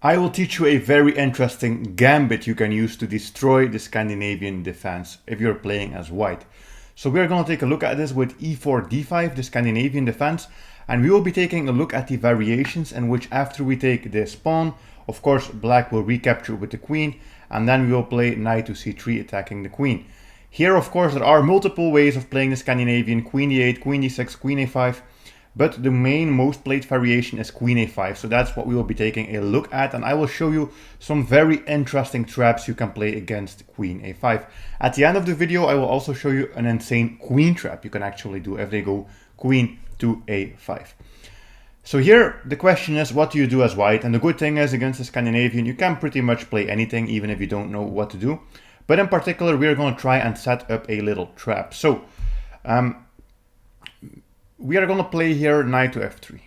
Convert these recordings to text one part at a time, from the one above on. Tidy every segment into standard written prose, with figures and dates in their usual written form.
I will teach you a very interesting gambit you can use to destroy the Scandinavian defense if you're playing as white. So we're going to take a look at this with e4, d5, the Scandinavian defense, and we will be taking a look at the variations in which after we take this pawn, of course black will recapture with the queen, and then we will play knight to c3 attacking the queen. Here of course there are multiple ways of playing the Scandinavian: queen e8, queen d6, queen a5. But the main most played variation is queen a5, so that's what we will be taking a look at, and I will show you some very interesting traps you can play against queen a5. At the end of the video I will also show you an insane queen trap you can actually do if they go queen to a5. So here the question is, what do you do as white? And the good thing is, against the Scandinavian you can pretty much play anything even if you don't know what to do. But in particular we are going to try and set up a little trap. So we are going to play here knight to f3.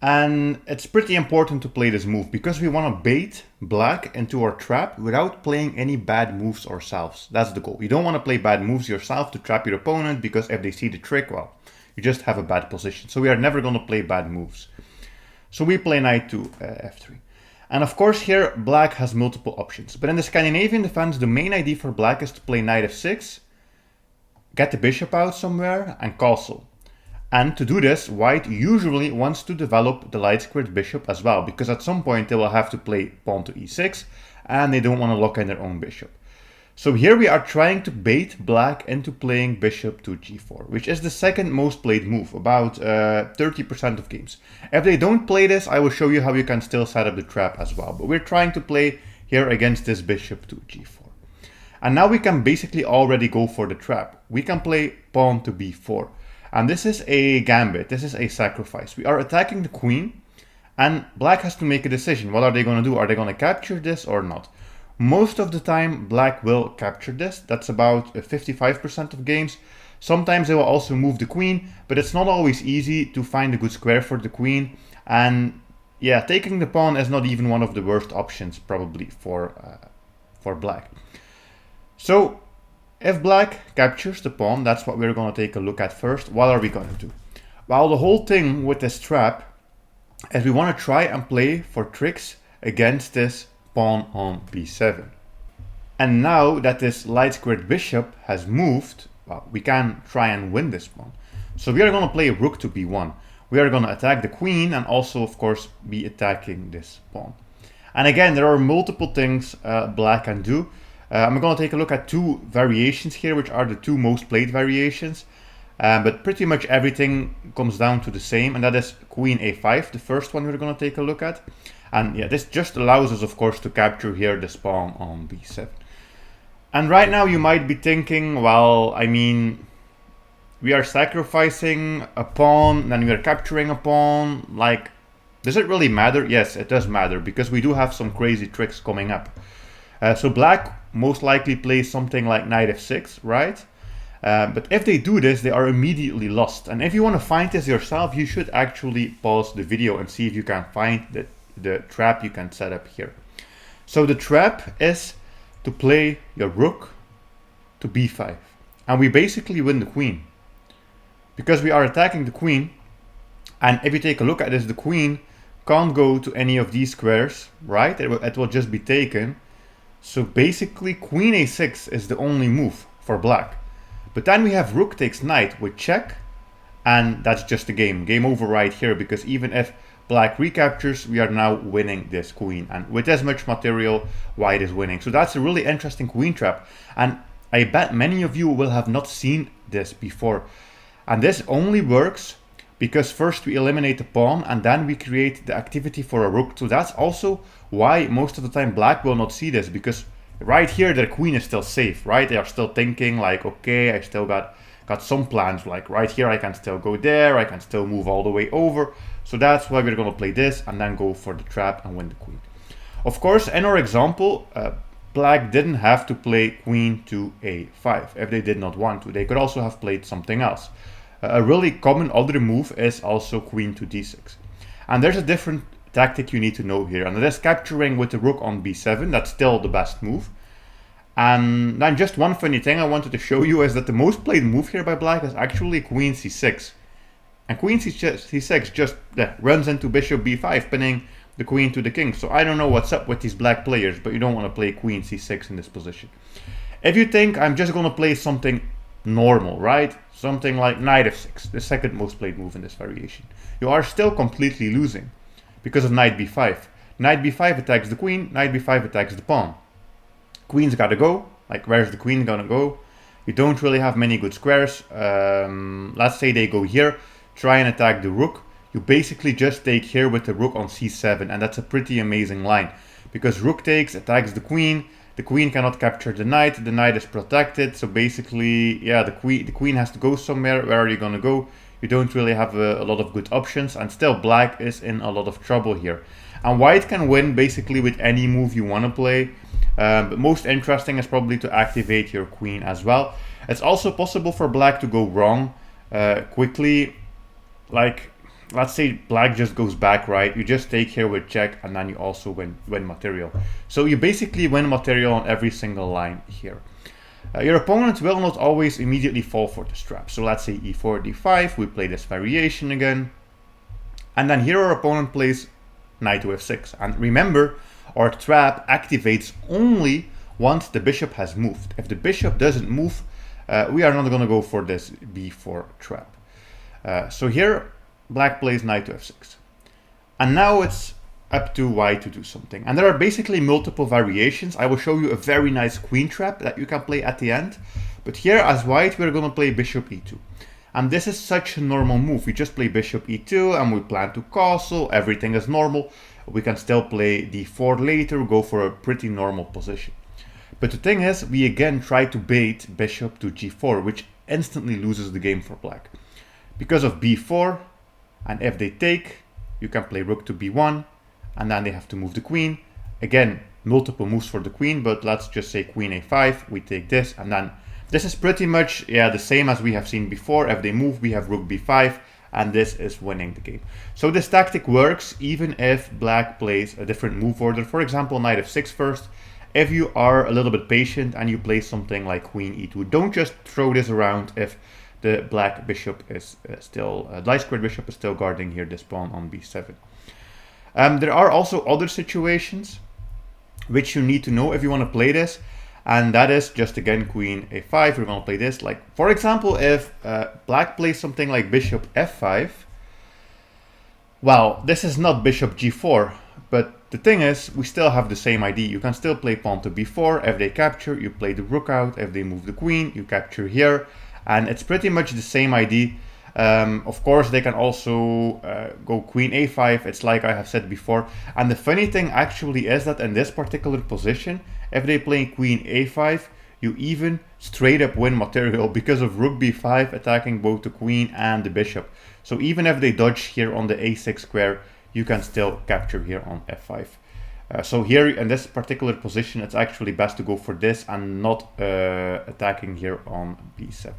And it's pretty important to play this move because we want to bait black into our trap without playing any bad moves ourselves. That's the goal. You don't want to play bad moves yourself to trap your opponent, because if they see the trick, well, you just have a bad position. So we are never going to play bad moves. So we play knight to f3. And of course here black has multiple options. But in the Scandinavian defense, the main idea for black is to play knight f6, get the bishop out somewhere, and castle. And to do this, white usually wants to develop the light squared bishop as well, because at some point they will have to play pawn to e6, and they don't want to lock in their own bishop. So here we are trying to bait black into playing bishop to g4, which is the second most played move, about 30% of games. If they don't play this, I will show you how you can still set up the trap as well. But we're trying to play here against this bishop to g4. And now we can basically already go for the trap. We can play pawn to b4. And this is a gambit, this is a sacrifice. We are attacking the queen, and black has to make a decision. What are they going to do? Are they going to capture this or not? Most of the time black will capture this. That's about 55% of games. Sometimes they will also move the queen, but it's not always easy to find a good square for the queen. And yeah, taking the pawn is not even one of the worst options probably for black. So if black captures the pawn, that's what we're going to take a look at first. What are we going to do? Well, the whole thing with this trap is we want to try and play for tricks against this pawn on b7. And now that this light squared bishop has moved, well, we can try and win this pawn. So we are going to play rook to b1. We are going to attack the queen and also, of course, be attacking this pawn. And again, there are multiple things black can do. I'm going to take a look at two variations here, which are the two most played variations. But pretty much everything comes down to the same, and that is queen a5, the first one we're going to take a look at. And yeah, this just allows us, of course, to capture here this pawn on b7. And right now you might be thinking, well, I mean, we are sacrificing a pawn, then we are capturing a pawn. Like, does it really matter? Yes, it does matter, because we do have some crazy tricks coming up. So black most likely plays something like knight f6, right? But if they do this, they are immediately lost. And if you want to find this yourself, you should actually pause the video and see if you can find the trap you can set up here. So the trap is to play your rook to b5. And we basically win the queen, because we are attacking the queen. And if you take a look at this, the queen can't go to any of these squares, right? It will just be taken. So basically queen a6 is the only move for black. But then we have rook takes knight with check, and that's just the game. Game over right here, because even if black recaptures, we are now winning this queen. And with this much material, white is winning. So that's a really interesting queen trap. And I bet many of you will have not seen this before. And this only works because first we eliminate the pawn and then we create the activity for a rook. So that's also why most of the time black will not see this, because right here their queen is still safe, right? They are still thinking like, okay, I still got some plans, like right here I can still go there, I can still move all the way over. So that's why we're going to play this and then go for the trap and win the queen. Of course, in our example, black didn't have to play queen to a5 if they did not want to. They could also have played something else. A really common other move is also queen to d6. And there's a different tactic you need to know here, and that is capturing with the rook on b7. That's still the best move. And then just one funny thing I wanted to show you is that the most played move here by black is actually queen c6. And queen c6 just runs into bishop b5, pinning the queen to the king. So I don't know what's up with these black players, but you don't want to play queen c6 in this position. If you think I'm just going to play something normal, right? Something like knight f6, the second most played move in this variation, you are still completely losing because of knight b5. Knight b5 attacks the queen, knight b5 attacks the pawn. Queen's got to go. Like, where's the queen gonna go? You don't really have many good squares. Let's say they go here, try and attack the rook. You basically just take here with the rook on c7, and that's a pretty amazing line because rook takes, attacks the queen cannot capture the knight is protected, so basically, yeah, the queen has to go somewhere. Where are you gonna go? You don't really have a lot of good options, and still black is in a lot of trouble here. And white can win basically with any move you want to play, but most interesting is probably to activate your queen as well. It's also possible for black to go wrong quickly, like let's say black just goes back, right? You just take here with check, and then you also win material. So you basically win material on every single line here. Your opponent will not always immediately fall for this trap. So let's say e4, d5, we play this variation again. And then here our opponent plays knight to f6. And remember, our trap activates only once the bishop has moved. If the bishop doesn't move, we are not going to go for this b4 trap. So here, black plays knight to f6. And now it's up to white to do something. And there are basically multiple variations. I will show you a very nice queen trap that you can play at the end. But here, as white, we're going to play bishop e2. And this is such a normal move. We just play bishop e2 and we plan to castle. Everything is normal. We can still play d4 later, go for a pretty normal position. But the thing is, we again try to bait bishop to g4, which instantly loses the game for black. Because of b4, and if they take, you can play rook to b1, and then they have to move the queen. Again, multiple moves for the queen, but let's just say queen a5, we take this, and then this is pretty much, yeah, the same as we have seen before. If they move, we have rook b5, and this is winning the game. So this tactic works even if black plays a different move order. For example, knight f6 first. If you are a little bit patient and you play something like queen e2, don't just throw this around if the black bishop is still, the light squared bishop is still guarding here this pawn on b7. There are also other situations which you need to know if you want to play this, and that is just again queen a5. We're going to play this, like for example, if black plays something like bishop f5. Well, this is not bishop g4, but the thing is, we still have the same idea. You can still play pawn to b4. If they capture, you play the rook out. If they move the queen, you capture here, and it's pretty much the same idea. Of course, they can also go queen a5. It's like I have said before. And the funny thing actually is that in this particular position, if they play queen a5, you even straight up win material because of rook b5 attacking both the queen and the bishop. So even if they dodge here on the a6 square, you can still capture here on f5. So here in this particular position, it's actually best to go for this and not attacking here on b7.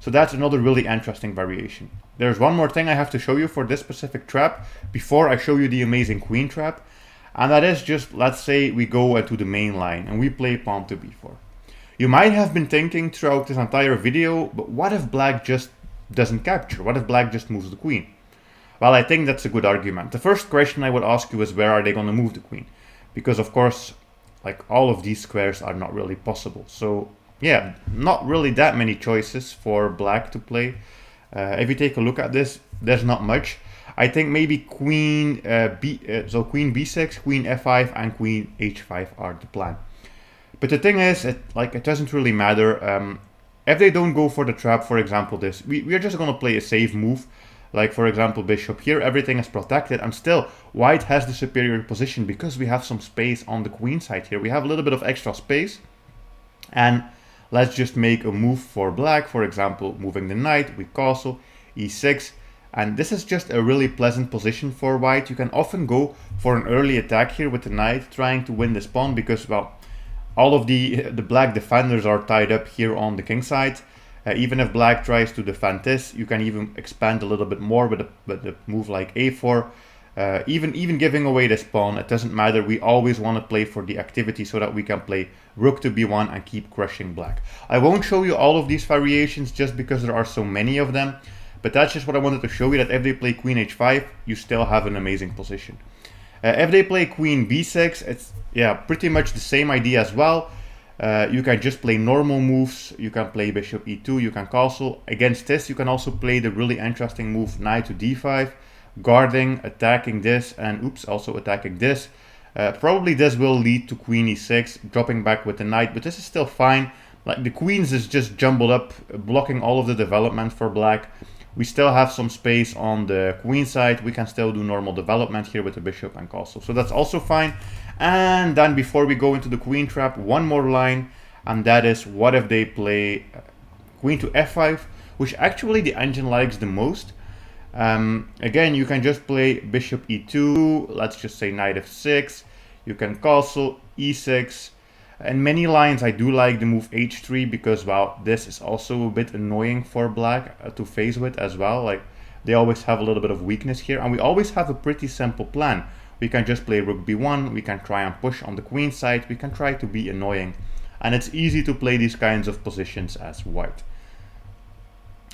So that's another really interesting variation. There's one more thing I have to show you for this specific trap before I show you the amazing queen trap. And that is just, let's say we go into the main line and we play pawn to b4. You might have been thinking throughout this entire video, but what if black just doesn't capture? What if black just moves the queen? Well, I think that's a good argument. The first question I would ask you is, where are they going to move the queen? Because of course, like all of these squares are not really possible. So yeah, not really that many choices for black to play. If you take a look at this, there's not much. I think maybe queen queen b6, queen f5, and queen h5 are the plan. But the thing is, it doesn't really matter. If they don't go for the trap, for example, this, we are just going to play a safe move. Like for example, bishop here, everything is protected, and still white has the superior position because we have some space on the queen side here. We have a little bit of extra space, and let's just make a move for black. For example, moving the knight, we castle, e6, and this is just a really pleasant position for white. You can often go for an early attack here with the knight, trying to win this pawn because, well, all of the black defenders are tied up here on the king side. Even if black tries to defend this, you can even expand a little bit more with a move like a4. Even giving away this pawn, it doesn't matter. We always want to play for the activity so that we can play rook to b1 and keep crushing black. I won't show you all of these variations just because there are so many of them, but that's just what I wanted to show you, that if they play queen h5, you still have an amazing position. If they play queen b6, it's pretty much the same idea as well. You can just play normal moves. You can play bishop e2, you can castle. Against this, you can also play the really interesting move knight to d5, guarding, attacking this, and oops, also attacking this. Probably this will lead to queen e6, dropping back with the knight, but this is still fine. Like the queens is just jumbled up, blocking all of the development for black. We still have some space on the queen side. We can still do normal development here with the bishop and castle. So that's also fine. And then before we go into the queen trap, one more line, and that is what if they play queen to f5, which actually the engine likes the most. Again, you can just play bishop e2, let's just say knight f6, you can castle e6. In many lines I do like the move h3 because, well, this is also a bit annoying for black to face with as well. Like, they always have a little bit of weakness here, and we always have a pretty simple plan. We can just play rook b1, we can try and push on the queen side, we can try to be annoying, and it's easy to play these kinds of positions as white.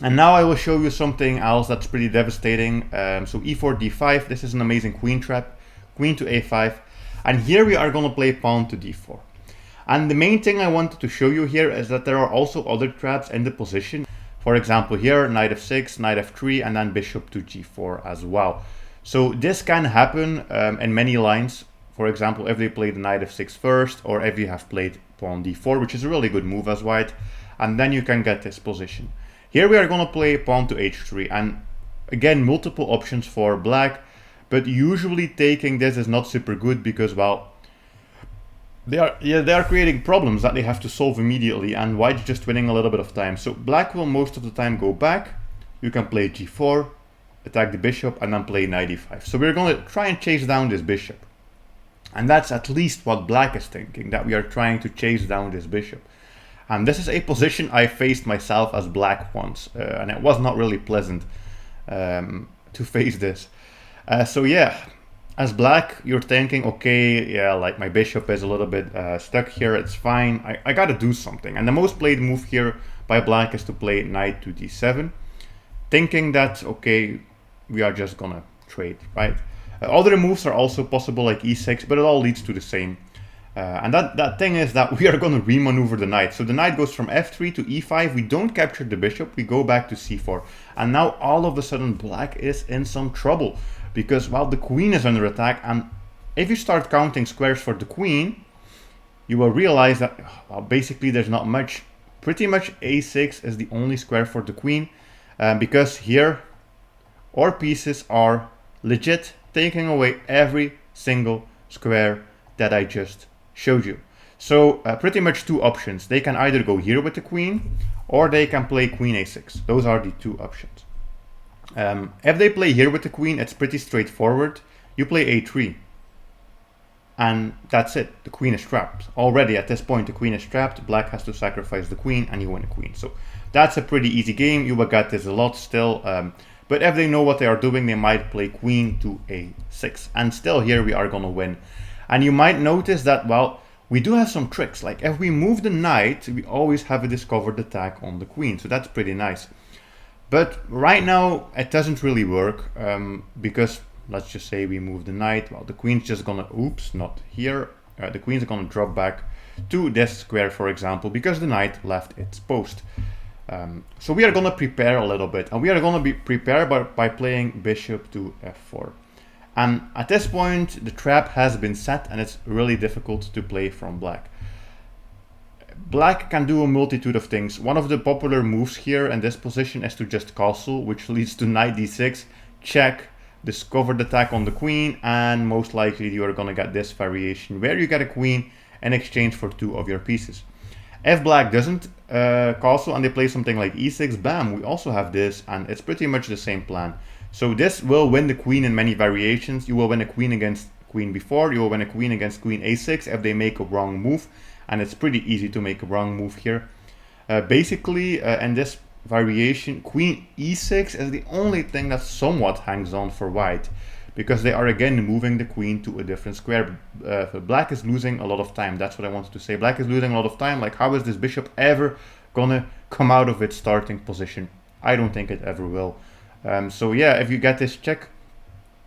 And now I will show you something else that's pretty devastating. So e4 d5, this is an amazing queen trap, queen to a5, and here we are going to play pawn to d4. And the main thing I wanted to show you here is that there are also other traps in the position. For example here, knight f6, knight f3, and then bishop to g4 as well. So this can happen in many lines. For example, if they play the knight f6 first, or if you have played pawn d4, which is a really good move as white, and then you can get this position. Here we are going to play pawn to h3, and again, multiple options for black, but usually taking this is not super good because, well, they are creating problems that they have to solve immediately, and white's just winning a little bit of time. So black will most of the time go back. You can play g4, attack the bishop, and then play knight e5. So we're going to try and chase down this bishop. And that's at least what black is thinking, that we are trying to chase down this bishop. And this is a position I faced myself as black once, and it was not really pleasant to face this. So yeah, as black, you're thinking, okay, yeah, like my bishop is a little bit stuck here, it's fine, I gotta do something. And the most played move here by black is to play knight to d7, thinking that, okay, we are just gonna trade, right? Other moves are also possible, like e6, but it all leads to the same. And that thing is that we are going to remaneuver the knight. So the knight goes from f3 to e5. We don't capture the bishop. We go back to c4. And now all of a sudden black is in some trouble. Because, well, the queen is under attack. And if you start counting squares for the queen, you will realize that, well, basically there's not much. Pretty much a6 is the only square for the queen. Because here our pieces are legit taking away every single square that I just showed you. So pretty much two options. They can either go here with the queen, or they can play queen a6. Those are the two options. If they play here with the queen, it's pretty straightforward. You play a3, and that's it. The queen is trapped. Already at this point, the queen is trapped. Black has to sacrifice the queen, and you win the queen. So that's a pretty easy game. You will get this a lot still. But if they know what they are doing, they might play queen to a6. And still here we are going to win. And you might notice that, well, we do have some tricks. Like if we move the knight, we always have a discovered attack on the queen. So that's pretty nice. But right now, it doesn't really work. Because let's just say we move the knight. Well, the queen's just going to, oops, not here. The queen's going to drop back to this square, for example, because the knight left its post. So we are going to prepare a little bit. And we are going to be prepared by playing bishop to f4. And at this point, the trap has been set, and it's really difficult to play from black. Black can do a multitude of things. One of the popular moves here in this position is to just castle, which leads to knight d6, check, discovered attack on the queen, and most likely you are going to get this variation where you get a queen in exchange for two of your pieces. If black doesn't castle and they play something like e6, bam, we also have this, and it's pretty much the same plan. So this will win the queen in many variations. You will win a queen against queen b4, you will win a queen against queen a6 if they make a wrong move, and it's pretty easy to make a wrong move here. Basically, in this variation, queen e6 is the only thing that somewhat hangs on for white, because they are again moving the queen to a different square. Black is losing a lot of time. That's what I wanted to say. Black is losing a lot of time. Like, how is this bishop ever gonna come out of its starting position? I don't think it ever will. So yeah, if you get this check,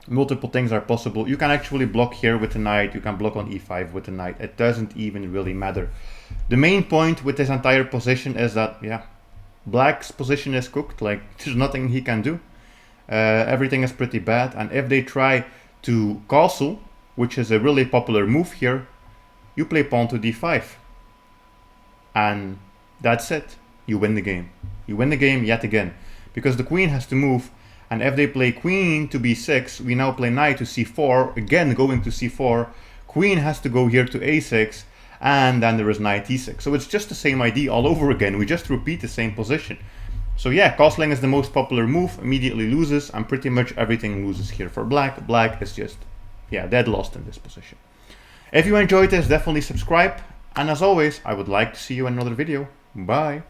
Multiple things are possible. You can actually block here with the knight, you can block on e5 with the knight. It doesn't even really matter. The main point with this entire position is that, yeah, black's position is cooked. Like, there's nothing he can do. Everything is pretty bad. And if they try to castle, which is a really popular move here, you play pawn to d5. And that's it. You win the game. You win the game yet again. Because the queen has to move. And if they play queen to b6, we now play knight to c4. Again, going to c4. Queen has to go here to a6. And then there is knight e6. So it's just the same idea all over again. We just repeat the same position. So yeah, castling is the most popular move. Immediately loses. And pretty much everything loses here for black. Black is just, yeah, dead lost in this position. If you enjoyed this, definitely subscribe. And as always, I would like to see you in another video. Bye.